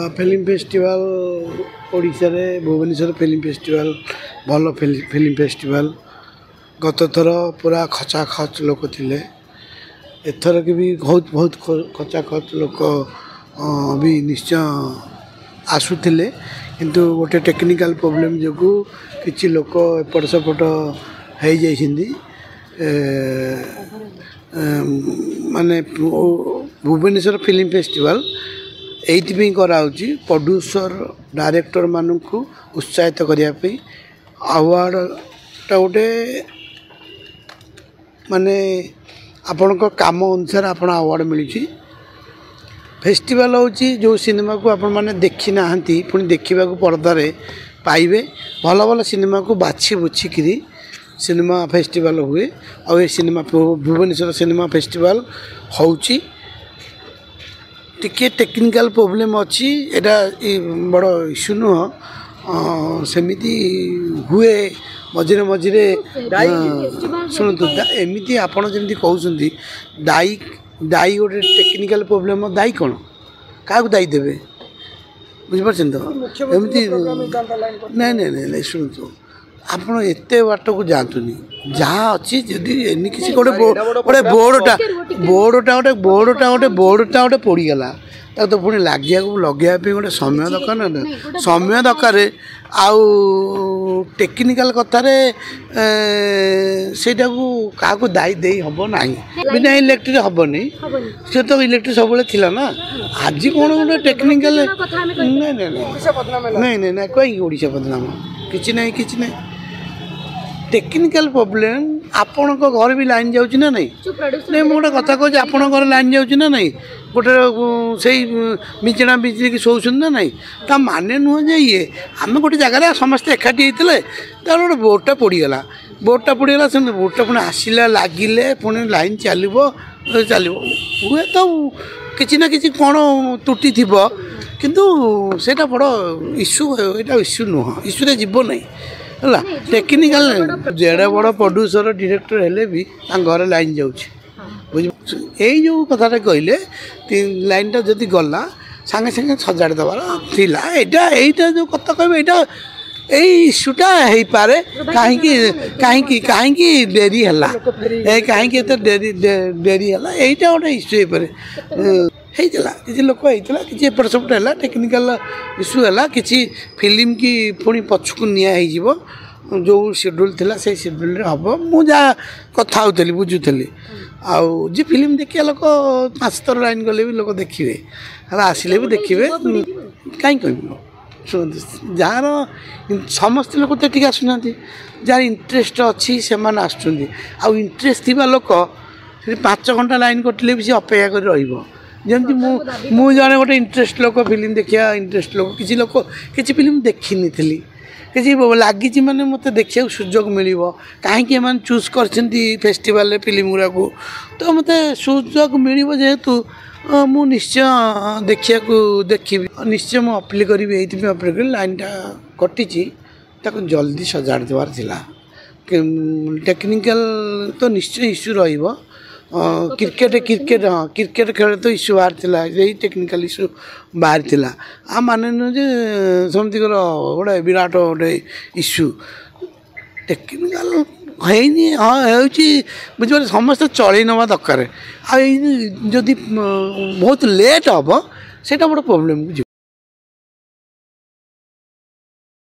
film festival Odisha रे Bhubaneswar film festival भल film festival गत थर पूरा खचा खच लोक थिले एथर के भी बहुत बहुत खचा खच लोक भी निश्चय आसुले किंतु गोटे टेक्निकल प्रोब्लेम जो किसी लोक एपट सेपट हो जाइछिंदी माने भुवनेश्वर फिल्म फेस्टिवल एइथि कराउची प्रोड्यूसर डायरेक्टर मानू उत्साहित करने अवार्ड टा गोटे माने आपण काम अनुसार आपण अवार्ड मिली फेस्टिवल होची जो सिनेमा को आपण माने देखी ना पुणी देखा पर्दारे पाइबे भल भल सिनेमा को बाछी बुछिकी सिनेमा फेस्टिवल हुए और ये सिनेमा भुवनेश्वर सिनेमा फेस्टिवल होची टिके टेक्निकल प्रोब्लेम अच्छी एटा बड़ इश्यू नुह सेमिति हुए मझे मझे शुणु एमती आपड़ जमी कहते दायी दायी गोटे टेक्निकल प्रोब्लेम दायी कौन क्या दायी देवे बुझीपार तो एमती नहीं नहीं नहीं शुणु आपड़ एत बाट को जातुनि जहाँ अच्छी जदि एनी किसी गोटे बोर्डटा बोर्डटा गोटे पड़गला तो पुणी लगे गोटे समय दरकार ना समय दरकार आउ टेक्निकल कथार से क्या दायी दे हम ना बिना इलेक्ट्रिक हेनी से तो इलेक्ट्रिक सब ना आज कौन गोटे टेक्निकल नहीं नहीं नहीं नहीं कहीं ओडिशा बदनाम किसी ना कि टेक्निकल प्रोब्लेम आपण घर भी लाइन जाऊँ ना नहीं नहीं मुझे कथा कहूँ आपण घर लाइन जाऊँ ना नहीं गोटे से बिचना बिचड़ी की शोचुन ना नहीं ता माने नुह जे ये आम गोटे जगह समस्ते एकाठी होते गोटे बोर्डटा पड़गला से बोर्डटा पुणी आसला लगिले पुणी लाइन चलो चलो हुए तो किसी ना कि कौन त्रुटि थी किंतु सेटा बड़ इश्यू यहाँ इश्यू नुह इश्यूरे जीव नहीं है टेक्निकल जेड़े बड़ प्रोड्यूसर डायरेक्टर हेले भी घर लाइन जाऊँगी बुझ यही जो कथाटा कहले लाइन टा जदि गला सांगे सांगे सजाड़ देवार थिला एटा जो कथा कह यही इश्यूटा हो पारे कहीं डेरी है कहीं डेरी है यहीटा गोटे इश्यू हो पारे होता किसी लोक होता कि एपट सेपट है टेक्निकल इश्यू है कि फिल्म की पुणी पछकू निया जो शेड्यूल थिला से शेड्यूल हम मुझा कथा होली बुझुली आउ जी फिल्म देखिए लोक 5 थर लाइन गले भी लोक देखिए आसिले भी देखिए कहीं कह शुणु जार समस्त लोग तो ठीक आसुना जार इंटरेस्ट अच्छी से आउ इंटरेस्ट थी लोक 5 घंटा लाइन कटिले भी सी अपेक्षा कर जमी मुझे गोटे इंटरेस्ट लोक फिल्म देखा इंटरेस्ट लोक किसी फिल्म देखी थी किसी लगी मैंने मत देखा सुजोग मिल कहीं चूज कर फेस्टिवल फिल्म गुरा को तो मत सुजोग मिल जेहेतु मु निश्चय देखा देखी निश्चय मुझे अपील करी अपील कर लाइनटा कटी जल्दी सजाड़ देवार टेक्निकल तो निश्चय इश्यू रही क्रिकेट हाँ क्रिकेट खेल तो इश्यू बाहर यही टेक्निकल इश्यू बाहर आ माने नुजे समझ गोटे विराट गोटे इश्यू टेक्निकल है हाँ बुझे समस्त चल नवा दरकार जदि बहुत लेट हम से बड़ा प्रोब्लेम बुझ